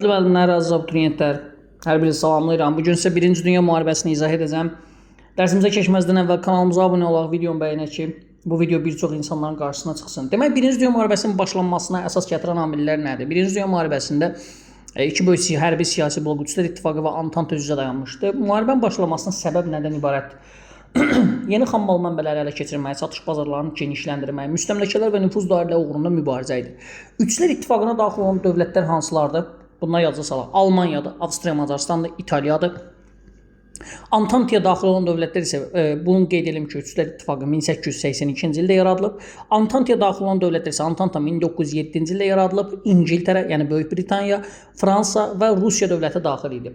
Müəllimlər, əziz abituriyentlər, hər biri salamlayıram. Bugün sizə 1-ci Dünya müharibəsini izah edəcəm. Dərsimizə keçməzdən əvvəl kanalımıza abunə olaq, videomu bəyənək ki, bu video bir çox insanların qarşısına çıxsın. Demək, 1-ci Dünya müharibəsinin başlanmasına əsas gətirən amillər nədir? 1-ci Dünya müharibəsində iki böyük hərbi siyasi blok Üçlər İttifaqı və Antante üzrə dayanmışdı. Müharibənin başlamasının səbəb nədən ibarətdir? Yeni xam mal mənbələri ələ keçirmək, satış bazarlarını genişləndirmək, müstəmləkələr və nüfuz dairələri uğrunda mübarizə idi. Üçlər İttifaqına daxil olan dövlətlər hansılardır? Bunlar yadda salaq. Almaniyadır, Avstriya, Macarıstandır, İtaliyadır. Antanteya daxil olan dövlətlər isə bunu qeyd edelim ki, Üçlər İttifaqı 1882-ci ildə yaradılıb. Antanteya daxil olan dövlətlər isə Antanta 1907-ci ildə yaradılıb. İngiltərə, yəni Böyük Britaniya, Fransa və Rusiya dövləti daxil idi.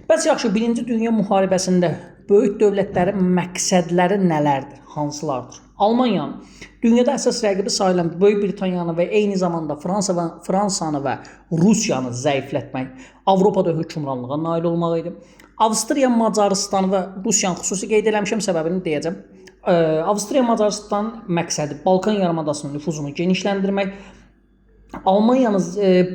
Bəs yaxşı, 1-ci Dünya müharibəsində böyük dövlətlərin məqsədləri nələrdir? Hansılardır? Almaniyanın dünyada əsas rəqibi sayılan Böyük Britaniyanı və eyni zamanda Fransanı və Rusiyanı zəiflətmək, Avropada hökmranlığa nail olmaq idi. Avstriya, Macarıstan və Rusiyanı xüsusi qeyd eləmişəm, səbəbini deyəcəm. Avstriya, Macarıstan məqsədi Balkan yarımadasının nüfuzunu genişləndirmək, Almaniyanın,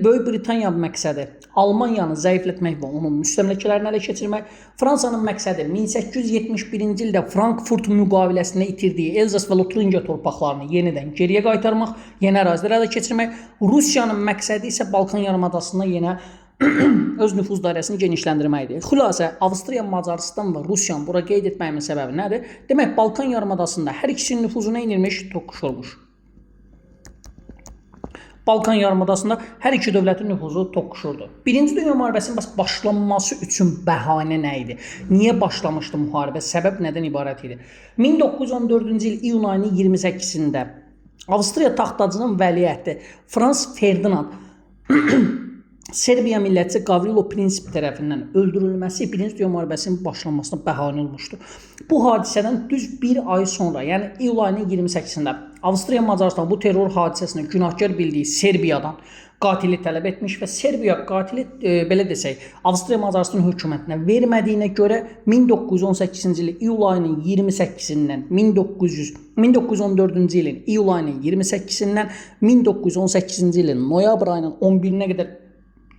Böyük Britaniya məqsədi Almaniyanı zəiflətmək və onun müstəmləkələrini ələ keçirmək, Fransanın məqsədi 1871-ci ildə Frankfurt müqaviləsində itirdiyi Elzas və Lotringiya torpaqlarını yenidən geriyə qaytarmaq, yeni ərazilər ələ keçirmək, Rusiyanın məqsədi isə Balkan yarımadasında yenə öz nüfuz dairəsini genişləndirməkdir. Xülasə, Avstriya, Macarıstan və Rusiyanı bura qeyd etməyimin səbəbi nədir? Demək, Balkan yarımadasında hər ikisinin nüfuzu nə edilmiş? Toqquşulmuş. Balkan yarımadasında hər iki dövlətin nüfuzu toqquşurdu. 1-ci Dünya müharibəsinin başlanması üçün bəhanə nə idi? Niyə başlamışdı müharibə? Səbəb nədən ibarət idi? 1914-cü il iyun ayının 28-də Avstriya taxtacının vəliəhdi Frans Ferdinand Serbiya millətçi Gavrilo Prinsip tərəfindən öldürülməsi 1-ci Dünya müharibəsinin başlanmasına bəhanə olmuşdu. Bu hadisədən düz bir ay sonra, yəni iyul ayının 28-də Avstriya Macarıstan bu terror hadisəsini günahkar bildiyi Serbiyadan qatili tələb etmiş və Serbiya qatili, belə desək, Avstriya Macarıstan hökumətinə vermədiyinə görə 1918-ci ilin iyul ayının 28-dən 1914-cü ilin iyul ayının 28-dən 1918-ci ilin noyabr ayının 11-nə qədər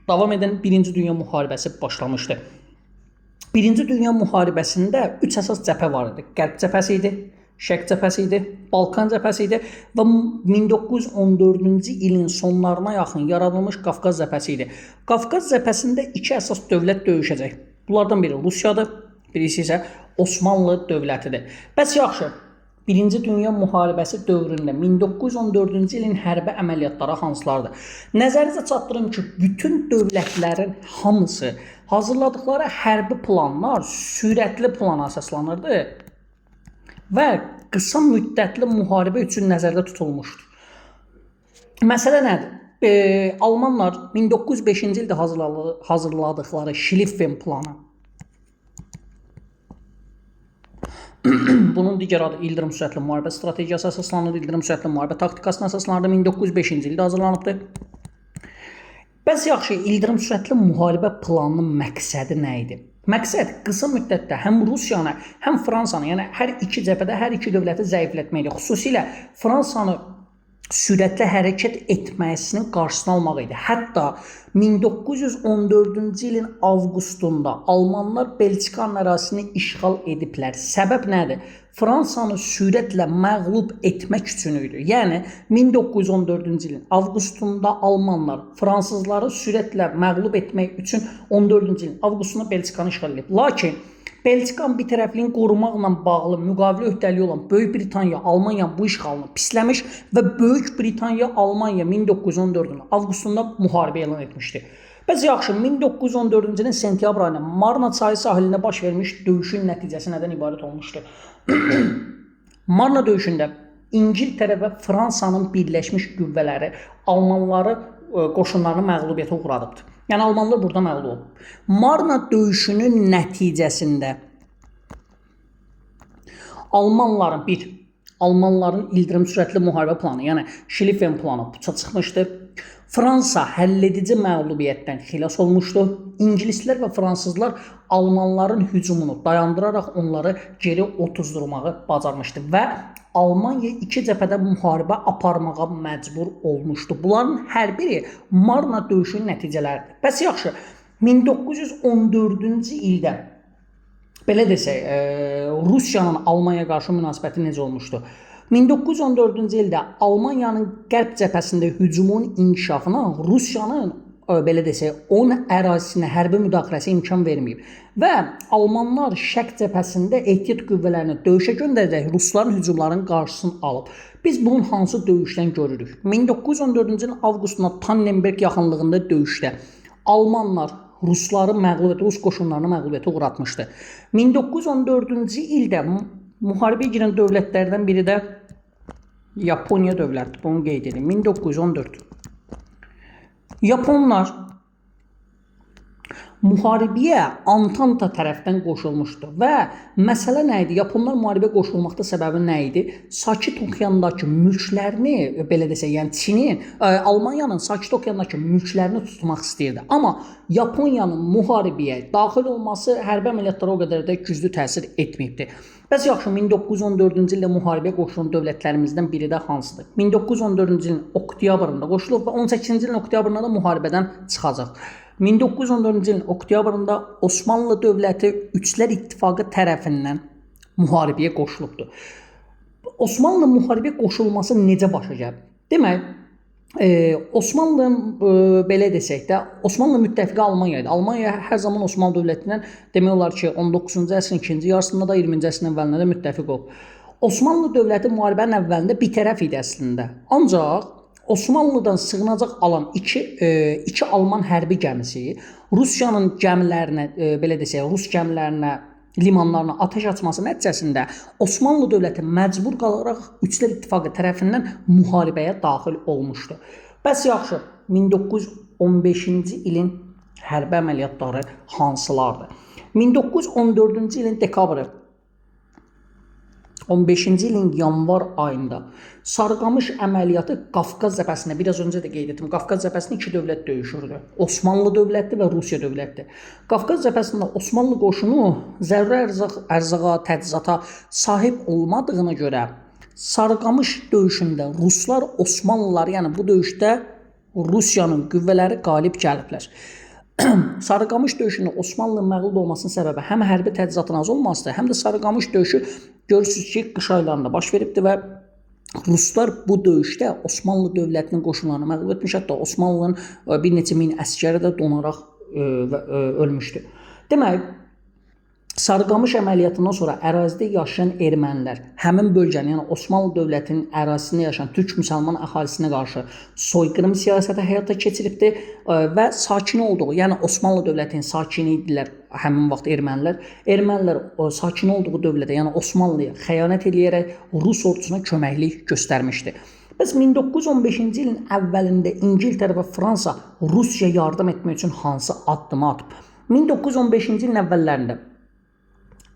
davam edən 1-ci Dünya müharibəsi başlamışdı. 1-ci Dünya müharibəsində 3 əsas cəbhə var idi. Qərb cəbhəsi idi, Şərq cəbhəsi idi, Balkan cəbhəsi idi və 1914-cü ilin sonlarına yaxın yaradılmış Qafqaz cəbhəsi idi. Qafqaz cəbhəsində iki əsas dövlət döyüşəcək. Bunlardan biri Rusiyadır, birisi isə Osmanlı dövlətidir. Bəs yaxşı, 1-ci Dünya müharibəsi dövründə 1914-cü ilin hərbi əməliyyatları hansılardır? Nəzərinizə çatdırım ki, bütün dövlətlərin hamısı hazırladıkları hərbi planlar sürətli plana əsaslanırdı və qısa müddətli müharibə üçün nəzərdə tutulmuşdur. Məsələ nədir? Almanlar 1905-ci ildə hazırladıkları Schlieffen planı, bunun digər adı İldırım sürətli müharibə strategiyası əsaslanır, İldırım sürətli müharibə taktikasına əsaslanır, 1905-ci ildə hazırlanıbdır. Bəs yaxşı, İldırım sürətli müharibə planının məqsədi nə idi? Məqsəd qısa müddətdə həm Rusiyanı, həm Fransanı, yəni hər iki cəbhədə hər iki dövləti zəiflətməkdir. Xüsusilə Fransanı sürətli hərəkət etməsinin qarşısını almaq idi. Hətta 1914-cü ilin avqustunda Almanlar Belçikanın ərazisini işğal ediblər. Səbəb nədir? Fransanı sürətlə məğlub etmək üçün idi. Yəni 1914-cü ilin avqustunda Almanlar fransızları sürətlə məğlub etmək üçün 14-cü ilin avqustunda Belçikanı işğal edib. Lakin Belçikan bitərəfliyini qorumaqla bağlı müqavilə öhdəliyi olan Böyük Britaniya Almaniya bu işğalını pisləmiş və Böyük Britaniya Almaniya 1914-cü avqustunda müharibə elan etmişdi. Bəs yaxşı, 1914-cü ilin sentyabr ayında Marna çayı sahilində baş vermiş döyüşün nəticəsi nədən ibarət olmuşdu? Marna döyüşündə İngiltərə və Fransanın birləşmiş qüvvələri Almanları qoşunlarını məğlubiyyətə uğradıbdır. Yəni Almanlar burada məğlub olub. Marna döyüşünün nəticəsində Almanların İldırım sürətli müharibə planı, yəni Schlieffen planı puça çıxmışdı. Fransa həlledici məğlubiyyətdən xilas olmuşdu. İngilislər və fransızlar almanların hücumunu dayandıraraq onları geri otuzdurmağı bacarmışdı və Almanya iki cəbhədə müharibə aparmağa məcbur olmuşdu. Bunların hər biri Marna döyüşünün nəticələridir. Bəs yaxşı, 1914-cü ildə belə desək, Rusiyanın Almanyaya qarşı münasibəti necə olmuşdu? 1914-cü ildə Almaniyanın qərb cəbhəsində hücumun inkişafına Rusiyanın belə desək, onun ərazisinə hərbi müdaxiləsi imkan verməyib və Almanlar şərq cəbhəsində ehtiyat qüvvələrini döyüşə göndərərək Rusların hücumlarının qarşısını alıb. Biz bunun hansı döyüşdən görürük? 1914-cü ilin avqustunda Tannenberg yaxınlığında döyüşdə Almanlar Rusları məğlub etdi, Rus qoşunlarını məğlubiyyətə uğratmışdı. 1914-cü ildə müharibəyə girən dövlətlərdən biri də Yaponiya dövlətidir. Bunu qeyd edin. 1914. Yaponlar müharibəyə Antanta tərəfdən qoşulmuşdu və məsələ nə idi? Yaponlar müharibəyə qoşulmaqda səbəbi nə idi? Sakit Okeandakı mülklərini, belə desək, yəni Çinin, Almaniyanın Sakit Okeandakı mülklərini tutmaq istəyirdi. Amma Yaponiyanın müharibəyə daxil olması hərbi əməliyyatlara o qədər də güclü təsir etməyibdi. Bəs yaxşı, 1914-cü ildə müharibəyə qoşulan dövlətlərimizdən biri də hansıdır? 1914-cü ilin oktyabrında qoşulub və 18-ci ilin oktyabrında da müharibədən çıxacaq. 1914-cü ilin oktyabrında Osmanlı dövləti Üçlər İttifaqı tərəfindən müharibəyə qoşulubdur. Osmanlı müharibəyə qoşulması necə başa gəlib? Demək, Osmanlı, belə desək də, Osmanlı müttəfiqi Almaniya idi. Almaniya hər zaman Osmanlı dövlətindən demək olar ki, 19-cu əsrin ikinci yarısında da 20-ci əsrin əvvəlində də müttəfiq olub. Osmanlı dövləti müharibənin əvvəlində bir tərəf idi əslində. Ancaq Osmanlıdan sığınacaq alan iki Alman hərbi gəmisi Rusiyanın gəmilərinə, belə desək, Rus gəmilərinə, limanlarına atəş açması nəticəsində Osmanlı dövləti məcbur qalaraq Üçlər İttifaqı tərəfindən müharibəyə daxil olmuşdu. Bəs yaxşı, 1915-ci ilin hərbi əməliyyatları hansılardır? 1914-cü ilin dekabrı, 15-ci ilin yanvar ayında Sarıqamış əməliyyatı Qafqaz cəbhəsində, biraz öncə də qeyd etdim, Qafqaz cəbhəsində iki dövlət döyüşürdü. Osmanlı dövləti və Rusiya dövləti. Qafqaz cəbhəsində Osmanlı qoşunu zəruri ərzağa, təchizata sahib olmadığına görə Sarıqamış döyüşündə Ruslar Osmanlıları, yəni bu döyüşdə Rusiyanın qüvvələri qalib gəliblər. Sarıqamış döyüşündə Osmanlının məğlub olmasının səbəbi həm hərbi təchizatın az olmasıdır, həm də Sarıqamış döyüşü görürsünüz ki, qış aylarında baş veribdir və Ruslar bu döyüşdə Osmanlı dövlətinin qoşunlarını məğlub etmiş, hətta Osmanlının bir neçə min əsgəri də donaraq ölmüşdü. Demək, Sarıqamış əməliyyatından sonra ərazidə yaşayan ermənilər həmin bölgənin, yəni Osmanlı dövlətinin ərazisində yaşayan türk müsəlman əhalisinə qarşı soyqırım siyasəti həyata keçiribdir və sakin olduğu, yəni Osmanlı dövlətinin sakini idilər həmin vaxt ermənilər. Ermənilər sakin olduğu dövlətə, yəni Osmanlıya xəyanət edərək Rus ordusuna köməklik göstərmişdi. Bəs 1915-ci ilin əvvəlində İngiltərə və Fransa Rusiyaya yardım etmək üçün hansı addımı atıb? 1915-ci ilin əvvəllərində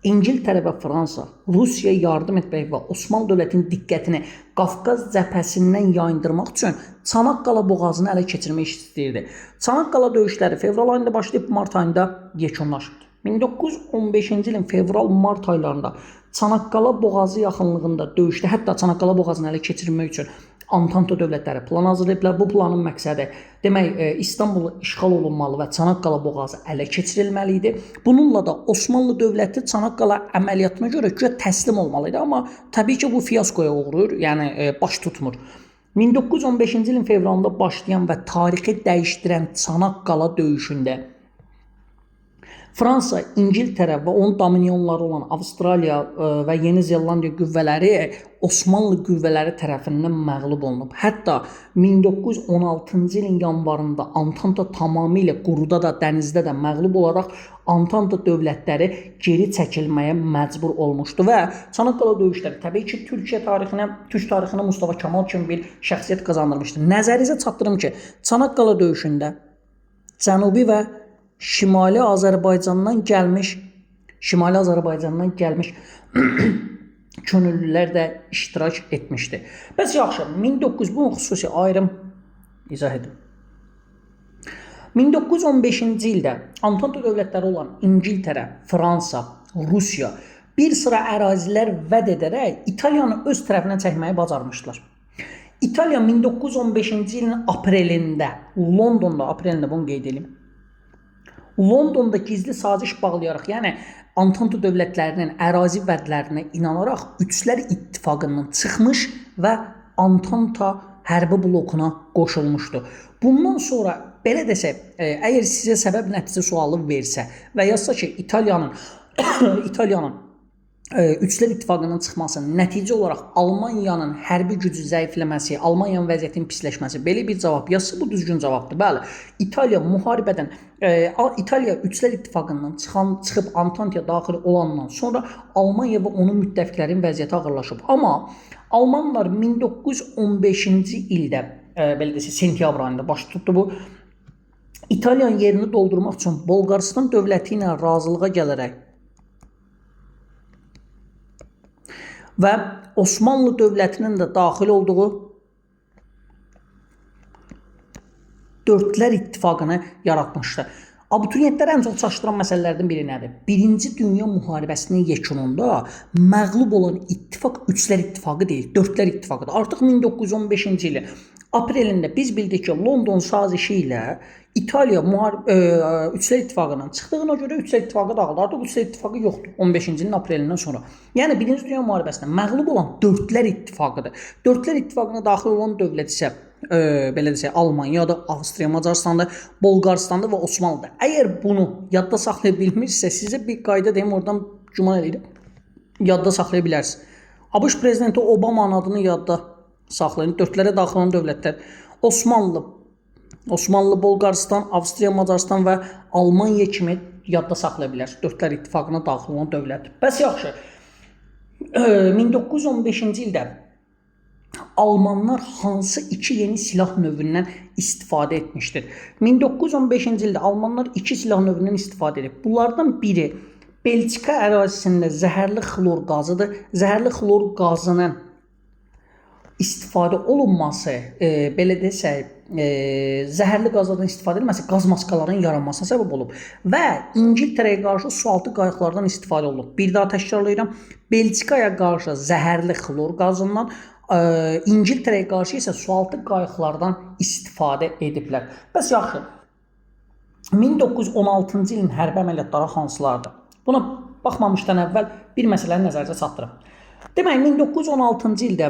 İngiltərə və Fransa Rusiyaya yardım etmək və Osmanlı dövlətinin diqqətini Qafqaz cəbhəsindən yayındırmaq üçün Çanaqqala boğazını ələ keçirmək istəyirdi. Çanaqqala döyüşləri fevral ayında başlayıb mart ayında yekunlaşıbdı. 1915-ci ilin fevral-mart aylarında Çanaqqala boğazı yaxınlığında döyüşdə, hətta Çanaqqala boğazını ələ keçirmək üçün Antanta dövlətləri plan hazırlayıblar. Bu planın məqsədi demək İstanbul işğal olunmalı və Çanaqqala boğazı ələ keçirilməli idi. Bununla da Osmanlı dövləti Çanaqqala əməliyyatına görə təslim olmalı idi, amma təbii ki bu fiyaskoya uğrayır, yəni baş tutmur. 1915-ci ilin fevralında başlayan və tarixi dəyişdirən Çanaqqala döyüşündə Fransa, İngiltərə və onun dominionları olan Avstraliya və Yeni Zelandiya qüvvələri Osmanlı qüvvələri tərəfindən məğlub olunub. Hətta 1916-cı ilin yanvarında Antanta tamamilə quruda da, dənizdə də məğlub olaraq Antanta dövlətləri geri çəkilməyə məcbur olmuşdu və Çanaqqala döyüşləri təbii ki, Türk tarixinə Mustafa Kemal kimi bir şəxsiyyət qazandırmışdı. Nəzərinizə çatdırım ki, Çanaqqala döyüşündə Cənubi və Şimali Azərbaycandan gəlmiş könüllülər də iştirak etmişdi. Bəs yaxşı, 1900 bu xüsusi ayrım izah edim. 1915-ci ildə Antantı dövlətləri olan İngiltərə, Fransa, Rusiya bir sıra ərazilər vəd edərək İtaliyanı öz tərəfinə çəkməyi bacarmışdılar. İtaliya 1915-ci ilin aprelində, Londonda, aprelində bunu qeyd edim, Londonda gizli saziş bağlayaraq, yəni Antantı dövlətlərinin ərazi vədlərinə inanaraq Üçlər İttifaqından çıxmış və Antanta hərbi blokuna qoşulmuşdu. Bundan sonra belə desək, əgər sizə səbəb nəticə sualı versə və yazsa ki, İtaliyanın Üçlər İttifaqından çıxması nəticə olaraq Almaniyanın hərbi gücü zəifləməsi, Almaniyanın vəziyyətinin pisləşməsi, belə bir cavab yazsa, bu düzgün cavabdır. Bəli, İtaliya müharibədən, İtaliya Üçlər İttifaqından çıxıb Antantaya daxil olandan sonra Almaniya və onun müttəfiqlərin vəziyyəti ağırlaşıb. Amma Almanlar 1915-ci ildə, belə desək, sentyabr ayında baş tutdu bu, İtaliyanın yerini doldurmaq üçün Bolqarıstan dövləti ilə razılığa gələrək və Osmanlı dövlətinin də daxil olduğu Dördlər İttifaqını yaratmışdı. Abituriyentləri ən çox çaşdıran məsələlərdən biri nədir? Birinci Dünya müharibəsinin yekununda məğlub olan ittifaq Üçlər İttifaqı deyil, Dördlər İttifaqıdır. Artıq 1915-ci ilin aprelində biz bildik ki, London sazişi ilə İtaliya Üçlər İttifaqından çıxdığına görə Üçlər İttifaqı dağıldı. Artıq Üçlər İttifaqı yoxdur 15-ci ilin aprelindən sonra. Yəni Birinci Dünya müharibəsində məğlub olan Dördlər İttifaqıdır. Dördlər İttifaqına daxil olan dövlət isə belə desək, Almaniyadır, Avstriya, Macarıstandır, Bolqarıstandır və Osmanlıdır. Əgər bunu yadda saxlaya bilmirsə, sizə bir qayda deyim, oradan güman edirəm, yadda saxlaya bilərsiniz. ABŞ prezidenti Obamanın adını yadda saxlayın. Dördlərə daxil olan dövlətlər Osmanlı, Bolqarıstan, Avstriya, Macarıstan və Almaniya kimi yadda saxlaya bilərsiniz. Dördlər İttifaqına daxil olan dövlət. Bəs yaxşı, 1915-ci ildə Almanlar hansı iki yeni silah növündən istifadə etmişdir? 1915-ci ildə Almanlar iki silah növündən istifadə edib. Bunlardan biri Belçika ərazisində zəhərli xlor qazıdır. Zəhərli xlor qazının istifadə olunması, belə desək, zəhərli qazlardan istifadə edilməsi qaz maskalarının yaranmasına səbəb olub və İngiltərəyə qarşı sualtı qayıqlardan istifadə olunub. Bir daha təkrarlayıram, Belçikaya qarşı zəhərli xlor qazından, İngiltərəyə qarşı isə sualtı qayıqlardan istifadə ediblər. Bəs yaxşı, 1916-cı ilin hərbi əməliyyatları hansılardır? Buna baxmamışdan əvvəl bir məsələni nəzərdə çatdırım. Demək, 1916-cı ildə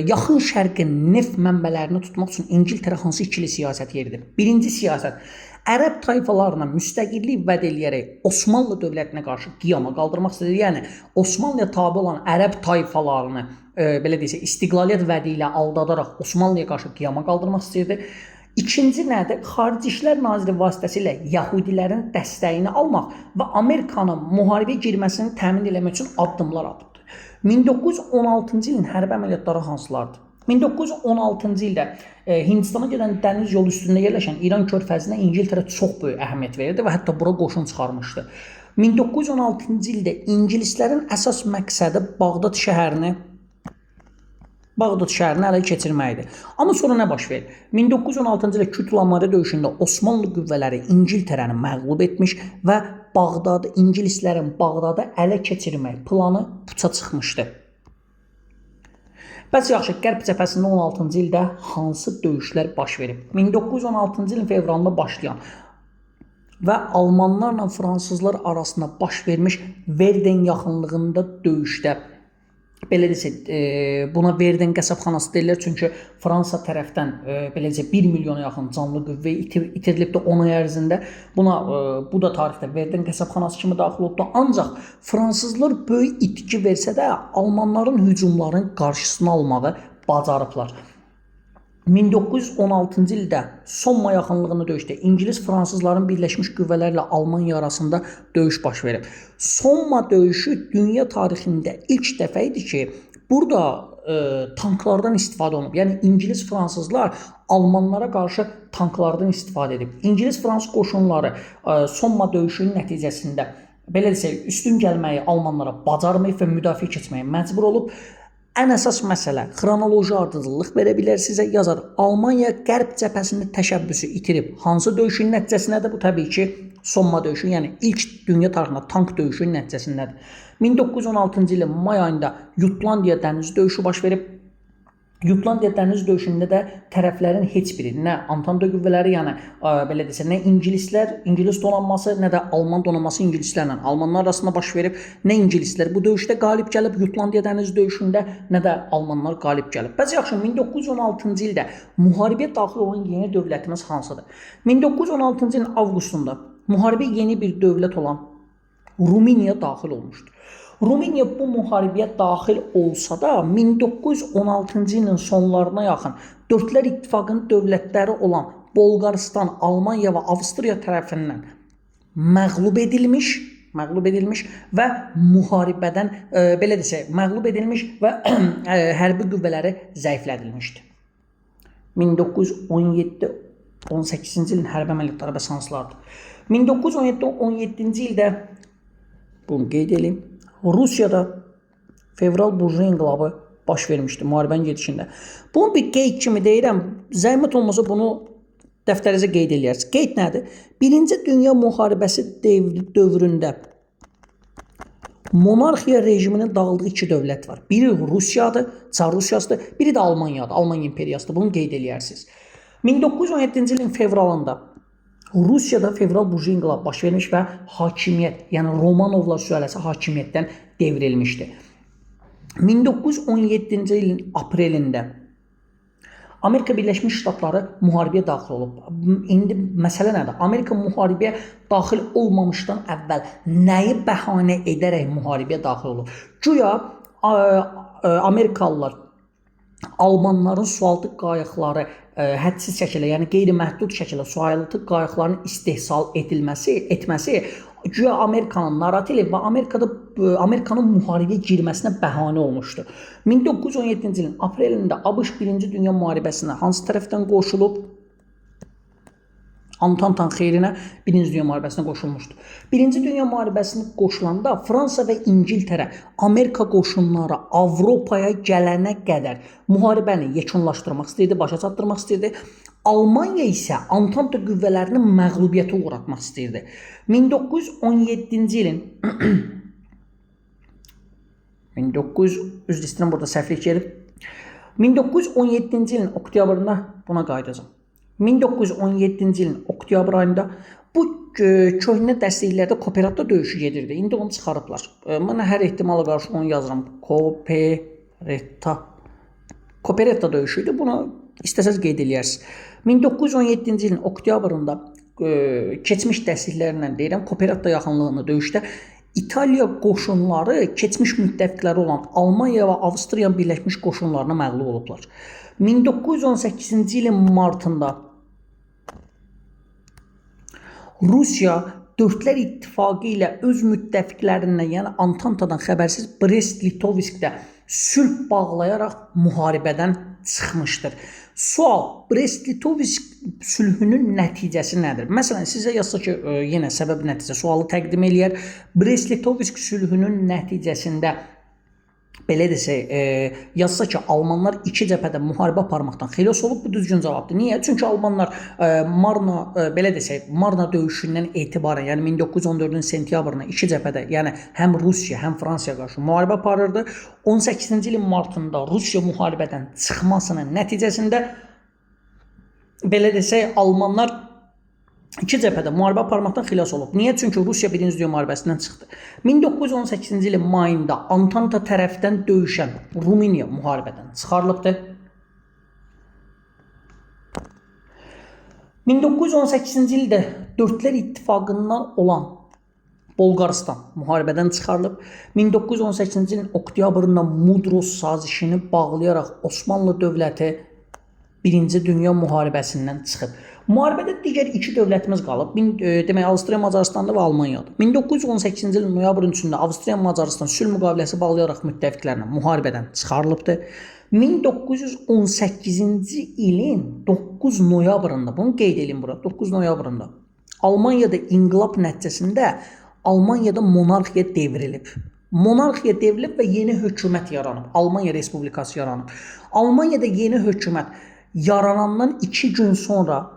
yaxın şərqin neft mənbələrini tutmaq üçün İngiltərə hansı ikili siyasət yeridir? Birinci siyasət, ərəb tayfalarına müstəqillik vəd eləyərək Osmanlı dövlətinə qarşı qiyama qaldırmaq istədir. Yəni, Osmanlıya tabi olan ərəb tayfalarını, belə desək, istiqlaliyyət vədi ilə aldadaraq Osmanlıya qarşı qiyama qaldırmaq istəyirdi. İkinci nədir? Xarici İşlər Naziri vasitəsilə Yahudilərin dəstəyini almaq və Amerikanın müharibəyə girməsini təmin etmək üçün addımlar atıb. 1916-cı ilin hərbi əməliyyatları hansılardır? 1916-cı ildə Hindistana gedən dəniz yolu üstündə yerləşən İran körfəzinə İngiltərə çox böyük əhəmiyyət verirdi və hətta bura qoşun çıxarmışdı. 1916-cı ildə ingilislərin əsas məqsədi Bağdad şəhərini ələ keçirməkdir. Amma sonra nə baş verir? 1916-cı ildə Kütül-Amare döyüşündə Osmanlı qüvvələri İngiltərəni məğlub etmiş və ingilislərin Bağdadı ələ keçirmək planı puça çıxmışdı. Bəs yaxşı, Qərb cəbhəsində 16-cı ildə hansı döyüşlər baş verib? 1916-cı ilin fevralında başlayan və Almanlarla fransızlar arasında baş vermiş Verden yaxınlığında döyüşdə, belə desək, buna Verden qəsəbxanası deyirlər, çünki Fransa tərəfdən belə desək 1 milyona yaxın canlı qüvvə itirilibdi 10 ay ərzində. Bu da tarixdə Verden qəsəbxanası kimi daxil olubdu. Ancaq fransızlar böyük itki versə də Almanların hücumlarının qarşısını almağı bacarıblar. 1916-cı ildə Somma yaxınlığında döyüşdə İngilis-fransızların birləşmiş qüvvələrlə Almaniya arasında döyüş baş verib. Somma döyüşü dünya tarixində ilk dəfə idi ki, burada tanklardan istifadə olunub. Yəni İngilis-fransızlar Almanlara qarşı tanklardan istifadə edib. İngilis-fransız qoşunları Somma döyüşünün nəticəsində belə desək, üstün gəlməyi Almanlara bacarmayıb və müdafiə keçməyə məcbur olub. ən əsas məsələ xronoloji ardıcıllıq verə bilər sizə yazar. Almaniya qərb cəbhəsində təşəbbüsü itirib. Hansı döyüşün nəticəsindədir? Bu təbii ki, Somma döyüşü, yəni ilk dünya tarixində tank döyüşünün nəticəsindədir. 1916-cı ilin may ayında Jutlandiya dəniz döyüşü baş verib. Jutlandiya dəniz döyüşündə də tərəflərin heç biri, nə Antanta qüvvələri, yəni belə desə, nə İngilis donanması, nə də Alman donanması ingilislərlə Almanlar arasında baş verib. Nə ingilislər bu döyüşdə qalib gəlib Jutlandiya dəniz döyüşündə, nə də Almanlar qalib gəlib. Bəs yaxşı, 1916-cı ildə müharibəyə daxil olan yeni dövlətimiz hansıdır? 1916-cı ilin avqustunda müharibəyə yeni bir dövlət olan Rumıniya daxil olmuşdur. Rumıniya bu müharibəyə daxil olsa da 1916-cı ilin sonlarına yaxın Dördlər İttifaqının dövlətləri olan Bolqarıstan, Almaniya və Avstriya tərəfindən məğlub edilmiş və müharibədən belə desək, məğlub edilmiş və hərbi qüvvələri zəiflədilmişdir. 1917-18-ci ilin hərbi əməliyyatları və sanslardır. 1917-18-ci ildə bunu qeyd edeyim. Rusiyada fevral burjuy inqilabı baş vermişdi müharibənin gedişində. Bunu bir qeyd kimi deyirəm. Zəhmət olmasa bunu dəftərinizə qeyd edərsiniz. Qeyd nədir? Birinci Dünya müharibəsi dövründə monarxiya rejiminin dağıldığı iki dövlət var. Biri Rusiyadır, Çar Rusiyasıdır, biri də Almaniyadır, Almanya imperiyasıdır. Bunu qeyd edərsiniz. 1917-ci ilin fevralında Rusiyada fevral burjuy inqilabı baş vermiş və hakimiyyət, yəni Romanovlar sülaləsi hakimiyyətdən devrilmişdi. 1917-ci ilin aprelində Amerika Birləşmiş Ştatları müharibəyə daxil olub. İndi məsələ nədir? Amerika müharibəyə daxil olmamışdan əvvəl nəyi bəhanə edərək müharibəyə daxil olub? Güya Amerikalılar Almanların sualtı qayıqları hədsiz şəkildə, yəni qeyri-məhdud şəkildə sualtı qayıqların istehsal etməsi güya Amerikanın narahatı və Amerikanın müharibəyə girməsinə bəhanə olmuşdu. 1917-ci ilin aprelində ABŞ 1-ci Dünya müharibəsinə hansı tərəfdən qoşulub? Antantanın xeyrinə 1-ci Dünya müharibəsinə qoşulmuşdu. 1-ci Dünya müharibəsinə qoşulanda Fransa və İngiltərə Amerika qoşunları Avropaya gələnə qədər müharibəni yekunlaşdırmaq istəyirdi, başa çatdırmaq istəyirdi. Almaniya isə Antanta qüvvələrini məğlubiyyətə uğratmaq istəyirdi. 1917-ci ilin burada səhvlik gəlib. 1917-ci ilin oktyabrında buna qayıdacağam. 1917-ci ilin oktyabr ayında bu köhnə dəstəklərdə Kooperatta döyüşü gedirdi. İndi onu çıxarıblar. Mən hər ehtimala qarşı onu yazıram. Kooperatta döyüşü idi. Bunu istəsəz qeyd edərsiniz. 1917-ci ilin oktyabrında keçmiş dəstəklərlə deyirəm, Kooperatta yaxınlığında döyüşdə İtaliya qoşunları keçmiş müttəfiqləri olan Almaniya və Avstriya birləşmiş qoşunlarına məğlub olublar. 1918-ci ilin martında Rusiya Dördlər İttifaqı ilə öz müttəfiqlərindən, yəni Antantadan xəbərsiz Brest-Litovskdə sülh bağlayaraq müharibədən çıxmışdır. Sual, Brest-Litovsk sülhünün nəticəsi nədir? Məsələn, sizə yazsa ki, yenə səbəb nəticə sualı təqdim eləyər. Brest-Litovsk sülhünün nəticəsində belə desək, yazsa ki, Almanlar iki cəbhədə müharibə aparmaqdan xilas olub, bu düzgün cavabdır. Niyə? Çünki Almanlar Marna döyüşündən etibarən, yəni 1914-ün sentyabrına iki cəbhədə, yəni həm Rusiya, həm Fransaya qarşı müharibə aparırdı. 18-ci ilin martında Rusiya müharibədən çıxmasının nəticəsində belə desək, Almanlar iki cəbhədə müharibə aparmaqdan xilas olub. Niyə? Çünki Rusiya 1-ci Dünya müharibəsindən çıxdı. 1918-ci ilin mayında Antanta tərəfdən döyüşən Rumıniya müharibədən çıxarılıbdır. 1918-ci ildə Dördlər İttifaqından olan Bolqarıstan müharibədən çıxarılıb. 1918-ci ilin oktyabrında Mudros sazişini bağlayaraq Osmanlı dövləti 1-ci Dünya müharibəsindən çıxıb. Müharibədə digər iki dövlətimiz qalıb. Demək, Avstriya, Macarıstandır və Almaniyadır. 1918-ci ilin noyabrın 3-də Avstriya, Macarıstan sülh müqaviləsi bağlayaraq müttəfiqlərlə müharibədən çıxarılıbdır. 1918-ci ilin 9 noyabrında, bunu qeyd edin bura, 9 noyabrında Almaniyada inqilab nəticəsində Almaniyada monarxiya devrilib. monarxiya devrilib və yeni hökumət yaranıb. Almaniya Respublikası yaranıb. Almaniyada yeni hökumət yaranandan 2 gün sonra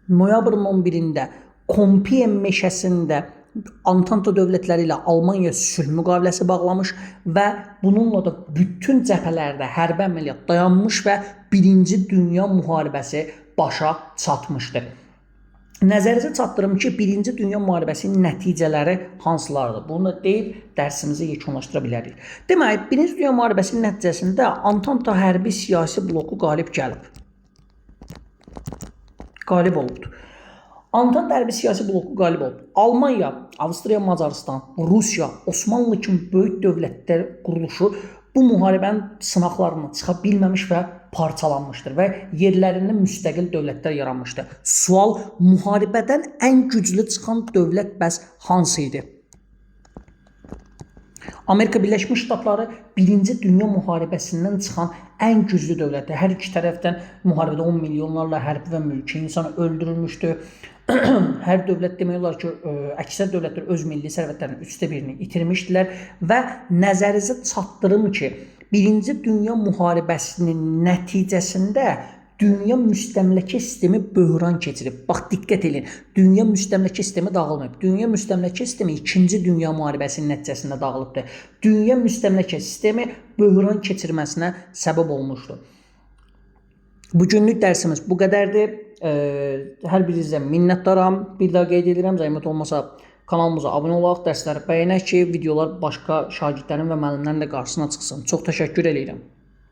noyabrın 11-də Kompiyen meşəsində Antanta dövlətləri ilə Almaniya sülh müqaviləsi bağlamış və bununla da bütün cəbhələrdə hərbi əməliyyat dayanmış və 1-ci Dünya müharibəsi başa çatmışdır. Nəzərinizə çatdırım ki, 1-ci Dünya müharibəsinin nəticələri hansılardır? Bunu da deyib dərsimizi yekunlaşdıra bilərik. Deməli, 1-ci Dünya müharibəsinin nəticəsində Antanta hərbi siyasi bloku qalib gəlib. Qalib olubdur. Antanta hərbi siyasi bloku qalib olub. Almaniya, Avstriya, Macaristan, Rusiya, Osmanlı kimi böyük dövlətlər quruluşu bu müharibənin sınaqlarından çıxa bilməmiş və parçalanmışdır və yerlərində müstəqil dövlətlər yaranmışdır. Sual, müharibədən ən güclü çıxan dövlət bəs hansı idi? Amerika Birləşmiş Ştatları 1-ci Dünya müharibəsindən çıxan ən güclü dövlətdir. Hər iki tərəfdən müharibədə 10 milyonlarla hərbi və mülki insan öldürülmüşdü. Hər dövlət demək olar ki, əksər dövlətlər öz milli sərvətlərinin 1/3-ni itirmişdilər və nəzərinizə çatdırım ki, 1-ci Dünya müharibəsinin nəticəsində dünya müstəmləkə sistemi böhran keçirib. Bax, diqqət edin. Dünya müstəmləkə sistemi dağılmayıb. Dünya müstəmləkə sistemi 2-ci Dünya müharibəsinin nəticəsində dağılıbdır. Dünya müstəmləkə sistemi böhran keçirməsinə səbəb olmuşdur. Bugünlük dərsimiz bu qədərdir. Hər birinizə minnətdaram. Bir daha qeyd edirəm, zəhmət olmasa kanalımıza abunə olaq, dərsləri bəyənək ki, videolar başqa şagirdlərin və müəllimlərin də qarşısına çıxsın. Çox təşəkkür edirəm.